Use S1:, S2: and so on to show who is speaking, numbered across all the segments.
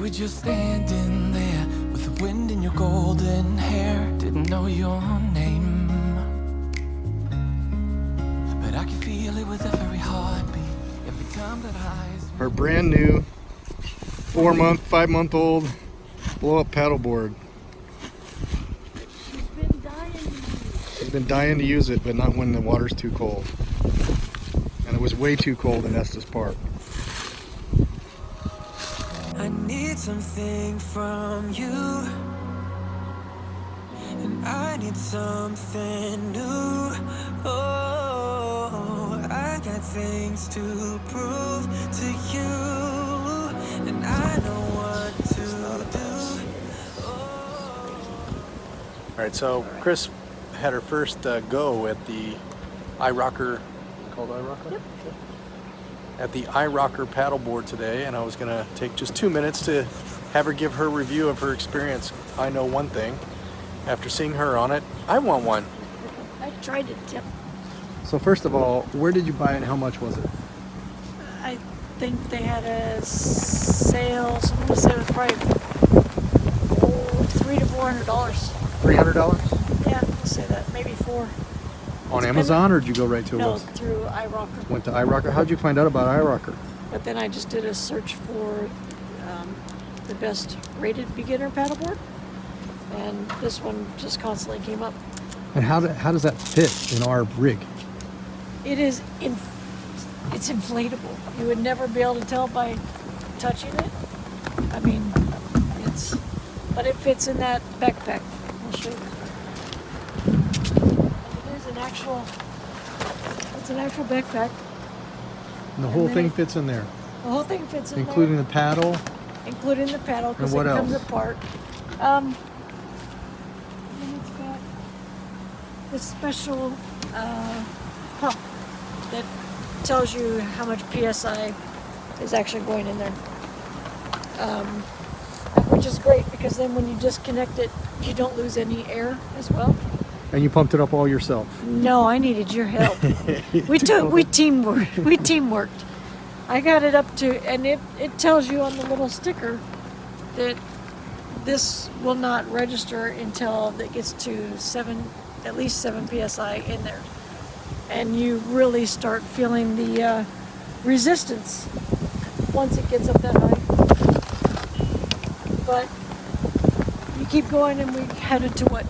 S1: were just standing there with the wind in your golden hair. Didn't know your name, but I can feel it with every heartbeat, every time that eyes.
S2: Our brand new 5-month-old blow-up paddleboard. She's been dying to use it, but not when the water's too cold. And it was way too cold in Estes Park.
S1: I need something from you, and I need something new. Oh, I got things to prove to you, and I know what to do.
S2: All right, so Chris had her first go at the iRocker. Called iRocker?
S3: Yep.
S2: At the iRocker paddleboard today, and I was gonna take just 2 minutes to have her give her review of her experience. I know one thing, after seeing her on it, I want one.
S3: I tried it, yep.
S2: So first of all, where did you buy it and how much was it?
S3: I think they had a sale, so I'm gonna say it was probably $300 to $400.
S2: $300?
S3: Yeah, I'll say that, maybe $400.
S2: On Amazon, or did you go right to a
S3: No,
S2: website?
S3: through iRocker.
S2: Went to iRocker. How'd you find out about iRocker?
S3: But then I just did a search for the best rated beginner paddleboard, and this one just constantly came up.
S2: And how does that fit in our rig?
S3: It is it's inflatable. You would never be able to tell by touching it. I mean, but it fits in that backpack. I'll show you. It's an actual backpack.
S2: And the whole thing fits in there,
S3: The whole thing fits in
S2: including
S3: there.
S2: the paddle.
S3: Including the paddle, because
S2: And
S3: it
S2: what
S3: comes
S2: else?
S3: apart. And it's got this special pump that tells you how much PSI is actually going in there. Which is great, because then when you disconnect it, you don't lose any air as well.
S2: And you pumped it up all yourself.
S3: No, I needed your help. We teamworked. I got it up to, and it tells you on the little sticker that this will not register until it gets to at least 7 PSI in there. And you really start feeling the resistance once it gets up that high. But you keep going, and we headed to what?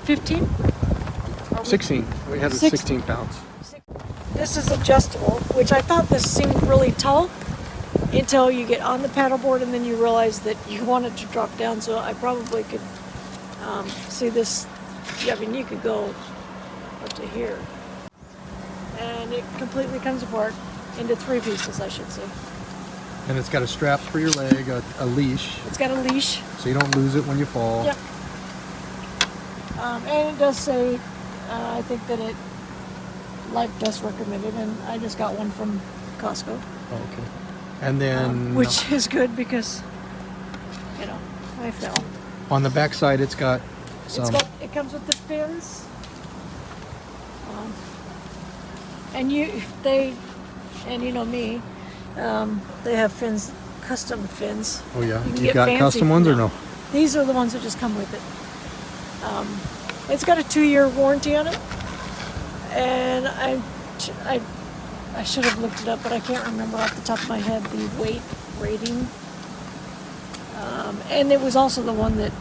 S3: 15?
S2: 16. We had it 16 pounds.
S3: This is adjustable, which I thought this seemed really tall until you get on the paddleboard, and then you realize that you want it to drop down. So I probably could see this. Yeah, I mean, you could go up to here, and it completely comes apart into 3 pieces, I should say.
S2: And it's got a strap for your leg, a leash,
S3: It's got a leash.
S2: so you don't lose it when you fall.
S3: Yep. And it does say, I think that it life vest recommended, and I just got one from Costco.
S2: Oh, okay. And then
S3: Which is good, because, I fell.
S2: on the back side, it's got some.
S3: It comes with the fins. And you know me, they have fins, custom fins.
S2: Oh yeah,
S3: You can
S2: you
S3: get
S2: got
S3: fancy.
S2: custom ones or no?
S3: These are the ones that just come with it. It's got a 2-year warranty on it, and I should have looked it up, but I can't remember off the top of my head the weight rating. And it was also the one that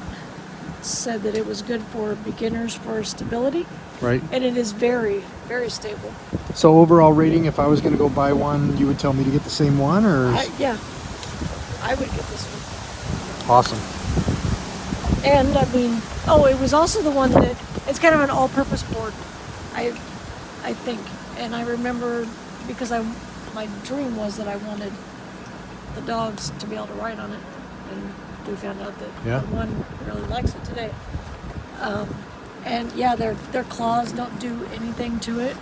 S3: said that it was good for beginners for stability,
S2: Right.
S3: and it is very, very stable.
S2: So overall rating, if I was going to go buy one, you would tell me to get the same one, or?
S3: Yeah, I would get this one.
S2: Awesome.
S3: And I mean, it was also the one that, it's kind of an all-purpose board, I think. And I remember, because my dream was that I wanted the dogs to be able to ride on it, and we found out that one really likes it today. And yeah, their claws don't do anything to it.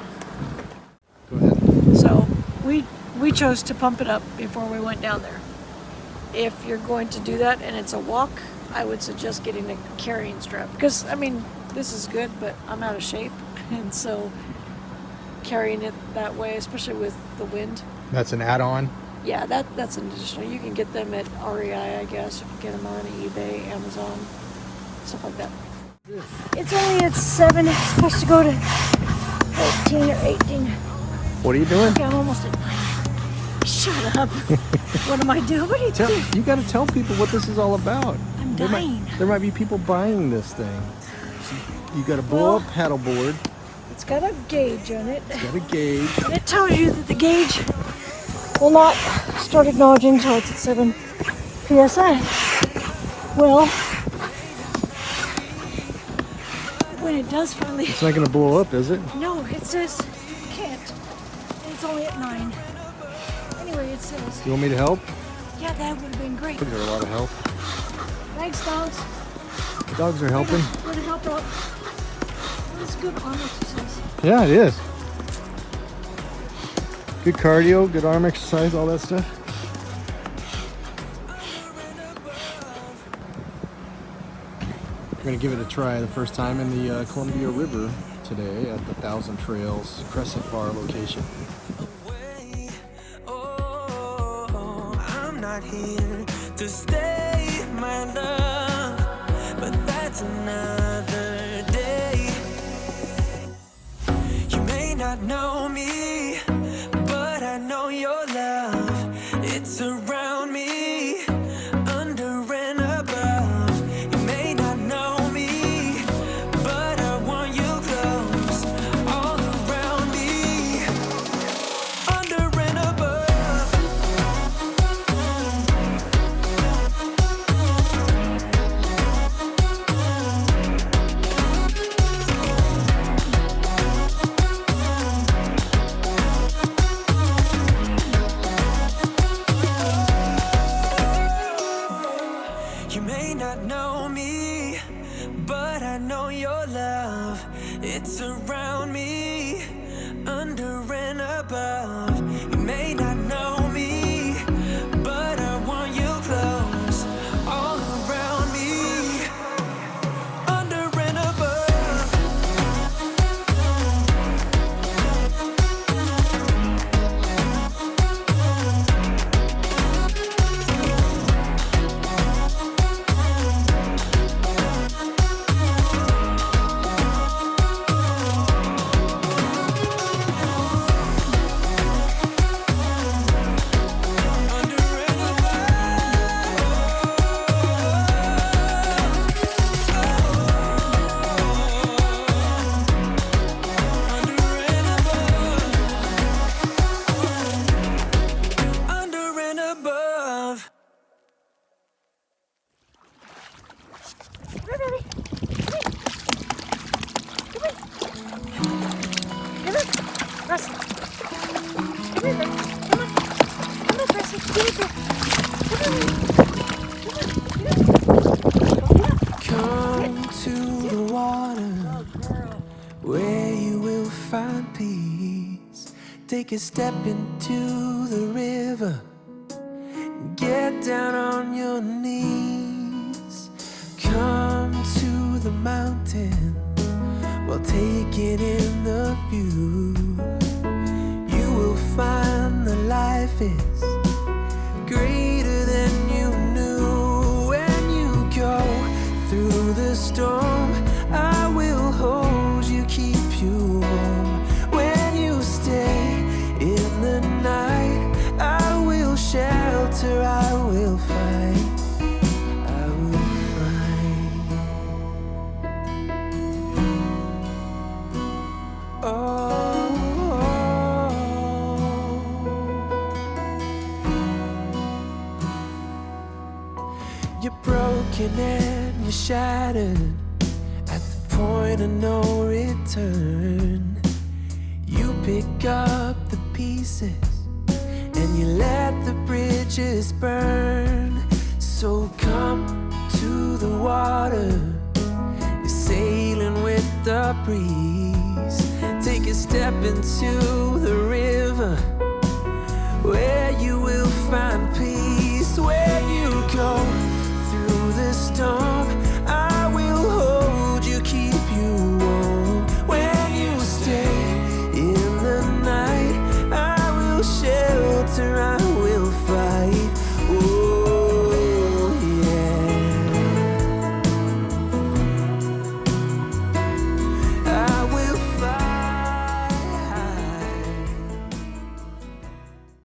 S2: Go ahead.
S3: So we chose to pump it up before we went down there. If you're going to do that and it's a walk, I would suggest getting a carrying strap, because I mean, this is good, but I'm out of shape, and so carrying it that way, especially with the wind.
S2: That's an add-on.
S3: Yeah, that's an additional. You can get them at REI, I guess. You can get them on eBay, Amazon, stuff like that. It's only at 7. It's supposed to go to 13 or 18.
S2: What are you doing?
S3: Okay, I'm almost at 9. Shut up. What am I doing? What are you doing?
S2: You got to tell people what this is all about.
S3: I'm dying.
S2: There might be people buying this thing. So you got a blow-up paddleboard.
S3: It's got a gauge on it.
S2: It's got a gauge.
S3: And it tells you that the gauge will not start acknowledging until it's at 7 PSI. Well, when it does finally...
S2: It's not going to blow up, is it?
S3: No, it says can't. And it's only at 9. Anyway, it says...
S2: You want me to help?
S3: Yeah, that would have been great.
S2: They're a lot of help.
S3: Thanks, dogs.
S2: The dogs are helping.
S3: Way to help out. It's good arm exercise.
S2: Yeah, it is. Good cardio, good arm exercise, all that stuff. We're going to give it a try the first time in the Columbia River today at the Thousand Trails Crescent Bar location.
S1: I'm not here to stay, my love, but that's another day. You may not know me, but I know your love. It's around me, under and above. You may not know me, but I want you close, all around me, under and above. You may not know me, but I know your love. It's around me, under and above. You may not know me, but I want you close, all around me, under and above. Under and above.
S3: Come here, baby. Come here. Come here. Russell. Come here, baby. Come on. Come on, Russell. Get it there. Come here, baby.
S1: Come to the water where you will find peace. Take a step into the river. Get down on your knees. Come to the mountain. Well, take it in the view. You will find that life is greater than you knew. When you go through the storm, I will hold you, keep you warm. When you stay in the night, I will shelter, I will fight, I will fight. Oh, you're broken and you're shattered at the point of no return. You pick up the pieces and you let the bridges burn. So come to the water, you're sailing with the breeze. Take a step into the river where you